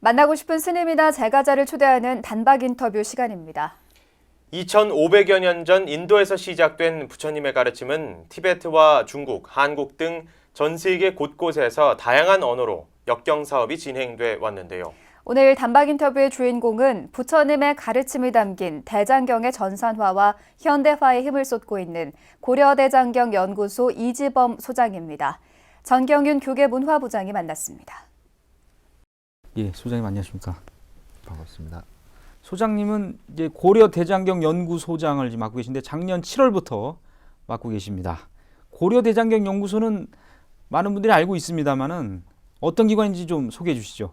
만나고 싶은 스님이나 제가자를 초대하는 단박 인터뷰 시간입니다. 2500여 년 전 인도에서 시작된 부처님의 가르침은 티베트와 중국, 한국 등 전 세계 곳곳에서 다양한 언어로 역경 사업이 진행돼 왔는데요. 오늘 단박 인터뷰의 주인공은 부처님의 가르침이 담긴 대장경의 전산화와 현대화에 힘을 쏟고 있는 고려대장경 연구소 이지범 소장입니다. 전경윤 교계문화부장이 만났습니다. 예, 소장님 안녕하십니까? 반갑습니다. 소장님은 이제 고려대장경 연구소장을 맡고 계신데 작년 7월부터 맡고 계십니다. 고려대장경 연구소는 많은 분들이 알고 있습니다만은 어떤 기관인지 좀 소개해 주시죠.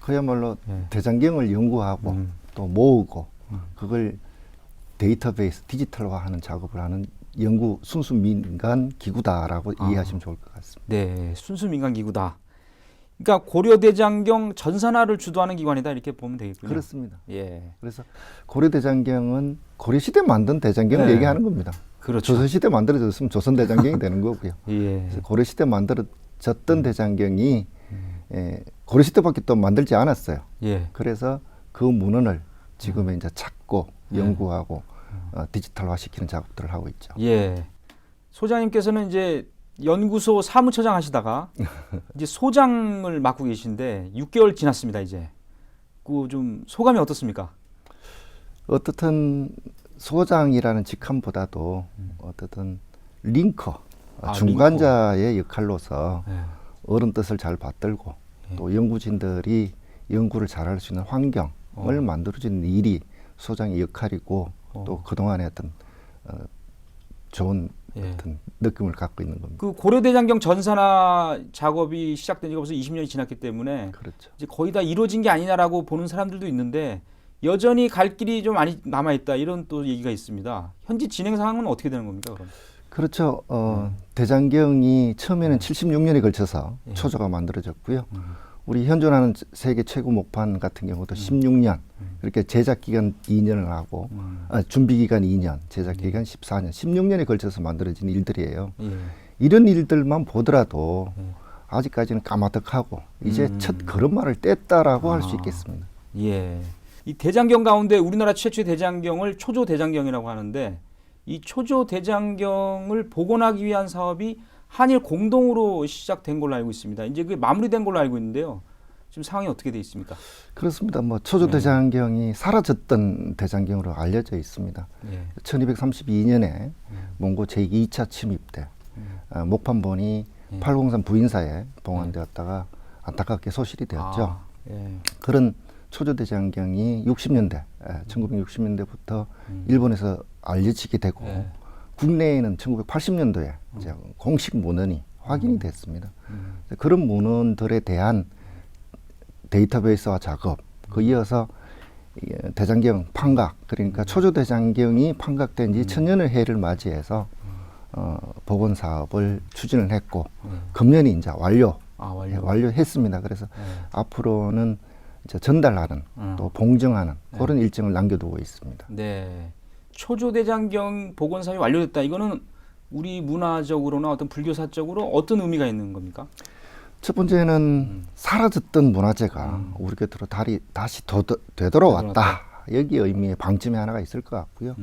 그야말로 네. 대장경을 연구하고 또 모으고 그걸 데이터베이스 디지털화하는 작업을 하는 연구 순수 민간 기구다라고 이해하시면 좋을 것 같습니다. 네, 순수 민간 기구다. 그러니까 고려대장경 전산화를 주도하는 기관이다 이렇게 보면 되겠군요. 그렇습니다. 예, 그래서 고려대장경은 고려시대 만든 대장경을 네. 얘기하는 겁니다. 그렇죠. 조선시대 만들어졌으면 조선대장경이 되는 거고요. 예, 그래서 고려시대 만들어졌던 대장경이 고려시대밖에 또 만들지 않았어요. 예, 그래서 그 문헌을 지금 이제 찾고 연구하고 디지털화시키는 작업들을 하고 있죠. 예. 소장님께서는 이제 연구소 사무처장 하시다가 이제 소장을 맡고 계신데 6개월 지났습니다 이제. 그 좀 소감이 어떻습니까? 어떻든 소장이라는 직함보다도 어떻든 링커, 중간자의 역할로서 예. 어른 뜻을 잘 받들고 또 연구진들이 연구를 잘할 수 있는 환경을 만들어주는 일이 소장의 역할이고 또 그동안의 어떤 좋은 어떤 느낌을 갖고 있는 겁니다. 그 고려대장경 전산화 작업이 시작된 지가 벌써 20년이 지났기 때문에 그렇죠. 이제 거의 다 이루어진 게 아니냐라고 보는 사람들도 있는데 여전히 갈 길이 좀 많이 남아 있다 이런 또 얘기가 있습니다. 현재 진행 상황은 어떻게 되는 겁니까, 그럼? 그렇죠. 대장경이 처음에는 76년에 걸쳐서 초조가 만들어졌고요. 우리 현존하는 세계 최고 목판 같은 경우도 16년, 그렇게 제작 기간 2년을 하고 준비 기간 2년, 제작 기간 14년, 16년에 걸쳐서 만들어진 일들이에요. 예. 이런 일들만 보더라도 아직까지는 까마득하고 이제 첫 걸음마를 뗐다라고 할 수 있겠습니다. 예. 이 대장경 가운데 우리나라 최초의 대장경을 초조 대장경이라고 하는데 이 초조 대장경을 복원하기 위한 사업이 한일 공동으로 시작된 걸로 알고 있습니다. 이제 그게 마무리된 걸로 알고 있는데요. 지금 상황이 어떻게 돼 있습니까? 그렇습니다. 뭐 초조 대장경이 사라졌던 대장경으로 알려져 있습니다. 예. 1232년에 몽고 제2차 침입 때 목판본이 803 부인사에 봉안되었다가 안타깝게 소실이 되었죠. 예. 그런 초조 대장경이 60년대, 1960년대부터 일본에서 알려지게 되고 국내에는 1980년도에 이제 공식 문헌이 확인이 됐습니다. 그런 문헌들에 대한 데이터베이스화 작업, 그 이어서 대장경 판각, 그러니까 초조 대장경이 판각된 지 천년의 해를 맞이해서 복원 사업을 추진을 했고 금년이 이제 완료했습니다. 그래서 앞으로는 이제 전달하는 또 봉정하는 그런 일정을 남겨두고 있습니다. 네. 초조대장경 복원 사업이 완료됐다. 이거는 우리 문화적으로나 어떤 불교사적으로 어떤 의미가 있는 겁니까? 첫 번째는 사라졌던 문화재가 우리 곁으로 다시 되돌아왔다. 여기 의미의 방점이 하나가 있을 것 같고요.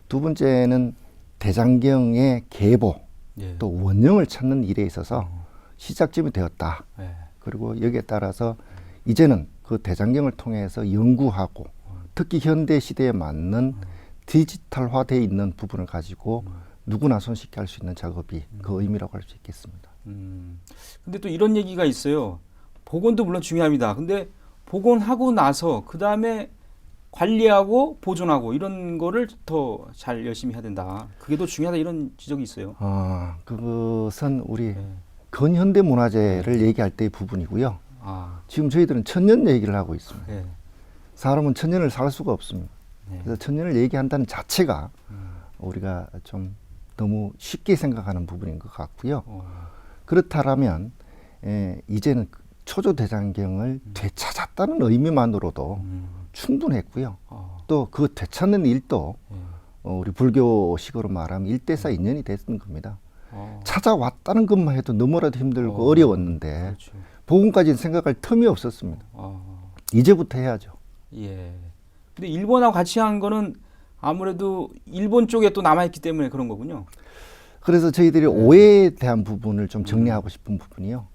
두 번째는 대장경의 계보, 또 원형을 찾는 일에 있어서 시작점이 되었다. 그리고 여기에 따라서 이제는 그 대장경을 통해서 연구하고 특히 현대 시대에 맞는 디지털화되어 있는 부분을 가지고 누구나 손쉽게 할 수 있는 작업이 그 의미라고 할 수 있겠습니다. 근데 또 이런 얘기가 있어요. 복원도 물론 중요합니다. 근데 복원하고 나서 그 다음에 관리하고 보존하고 이런 거를 더 잘 열심히 해야 된다. 그게 더 중요하다 이런 지적이 있어요. 그것은 우리 근현대 문화재를 얘기할 때의 부분이고요. 지금 저희들은 천년 얘기를 하고 있습니다. 사람은 천년을 살 수가 없습니다. 그래서 천년을 얘기한다는 자체가 우리가 좀 너무 쉽게 생각하는 부분인 것 같고요. 그렇다면 이제는 초조 대장경을 되찾았다는 의미만으로도 충분했고요. 또 그 되찾는 일도 우리 불교식으로 말하면 일대사 인연이 됐던 겁니다. 찾아왔다는 것만 해도 너무나도 힘들고 어려웠는데 그렇죠. 복음까지는 생각할 텀이 없었습니다. 이제부터 해야죠. 예. 근데 일본하고 같이 한 거는 아무래도 일본 쪽에 또 남아있기 때문에 그런 거군요. 그래서 저희들이 오해에 대한 부분을 좀 정리하고 싶은 부분이요.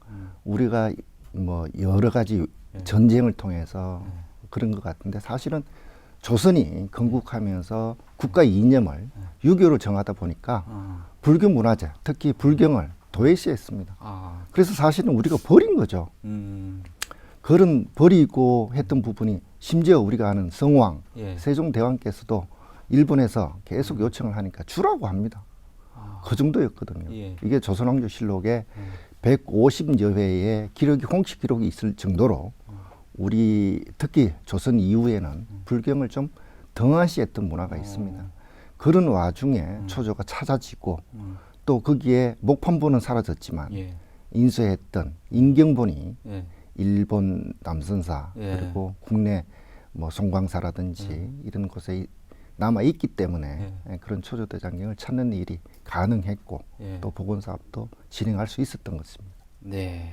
우리가 뭐 여러 가지 전쟁을 통해서 그런 것 같은데 사실은 조선이 건국하면서 국가 이념을 유교로 정하다 보니까 불교 문화재, 특히 불경을 도외시했습니다. 그래서 사실은 우리가 버린 거죠. 그런 버리고 했던 부분이 심지어 우리가 아는 성왕, 세종대왕께서도 일본에서 계속 요청을 하니까 주라고 합니다. 그 정도였거든요. 이게 조선왕조실록에 150여 회의 기록이 공식 기록이 있을 정도로 우리 특히 조선 이후에는 불경을 좀 등한시했던 문화가 있습니다. 그런 와중에 초조가 찾아지고 또 거기에 목판부는 사라졌지만 인수했던 인경본이 일본 남선사 그리고 국내 뭐 송광사라든지 이런 곳에 남아 있기 때문에 그런 초조대장경을 찾는 일이 가능했고 또 복원 사업도 진행할 수 있었던 것입니다. 네.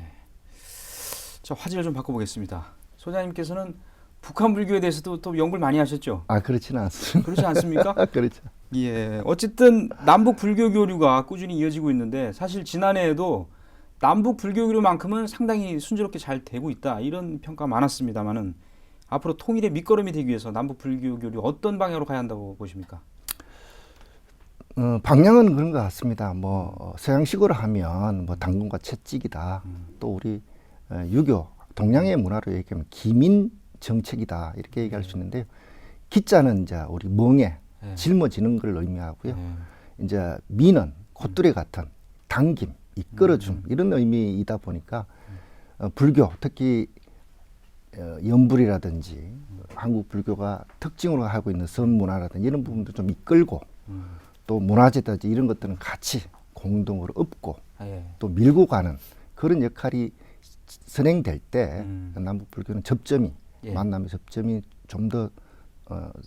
자, 화제를 좀 바꿔보겠습니다. 소장님께서는 북한 불교에 대해서도 또 연구를 많이 하셨죠? 그렇지는 않습니다. 그렇지 않습니까? 그렇죠. 예. 어쨌든 남북 불교 교류가 꾸준히 이어지고 있는데 사실 지난해에도 남북 불교 교류만큼은 상당히 순조롭게 잘 되고 있다 이런 평가 많았습니다만은 앞으로 통일의 밑거름이 되기 위해서 남북 불교 교류 어떤 방향으로 가야 한다고 보십니까? 방향은 그런 것 같습니다. 뭐 서양식으로 하면 뭐 당군과 채찍이다. 또 우리 유교 동양의 문화로 얘기하면 기민 정책이다 이렇게 얘기할 수 있는데요. 기자는 이제 우리 멍에 짊어지는 걸 의미하고요. 이제 미는 콧뚜레 같은 당김, 이끌어줌 이런 의미이다 보니까 불교 특히 연불이라든지 한국 불교가 특징으로 하고 있는 선 문화라든지 이런 부분도 좀 이끌고 또 문화재다든지 이런 것들은 같이 공동으로 업고 또 밀고 가는 그런 역할이 선행될 때 남북 불교는 접점이 만남의 접점이 좀 더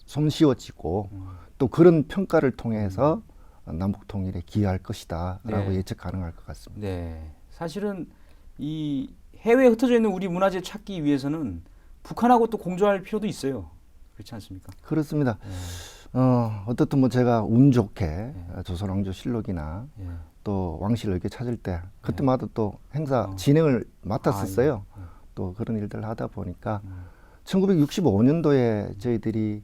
손쉬워지고 또 그런 평가를 통해서 남북 통일에 기여할 것이다라고 예측 가능할 것 같습니다. 네, 사실은 이 해외에 흩어져 있는 우리 문화재 찾기 위해서는 북한하고 또 공조할 필요도 있어요. 그렇지 않습니까? 그렇습니다. 어떻든 뭐 제가 운 좋게 조선왕조실록이나 또 왕실 의궤 찾을 때 그때마다 또 행사 진행을 맡았었어요. 또 그런 일들을 하다 보니까 1965년도에 저희들이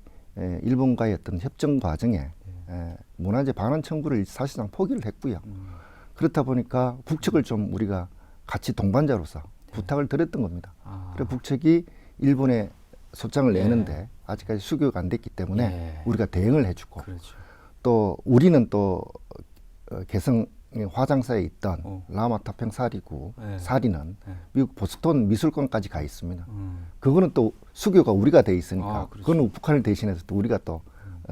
일본과의 어떤 협정 과정에 문화재 반환 청구를 사실상 포기를 했고요. 그렇다 보니까 북측을 좀 우리가 같이 동반자로서 부탁을 드렸던 겁니다. 그래서 북측이 일본에 소장을 내는데 아직까지 수교가 안 됐기 때문에 우리가 대응을 해주고 또 우리는 또 개성 화장사에 있던 라마 타평 사리구 사리는 미국 보스턴 미술관까지 가 있습니다. 그거는 또 수교가 우리가 돼 있으니까 그거는 북한을 대신해서 또 우리가 또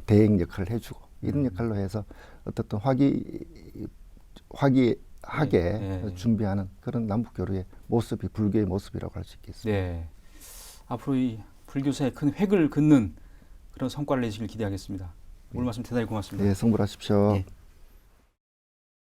대행 역할을 해주고 이런 역할로 해서 어떻든 화기하게 준비하는 그런 남북 교류의 모습이 불교의 모습이라고 할 수 있겠습니다. 네. 앞으로 이 불교사에 큰 획을 긋는 그런 성과를 내시길 기대하겠습니다. 오늘 말씀 대단히 고맙습니다. 네, 성불하십시오. 네.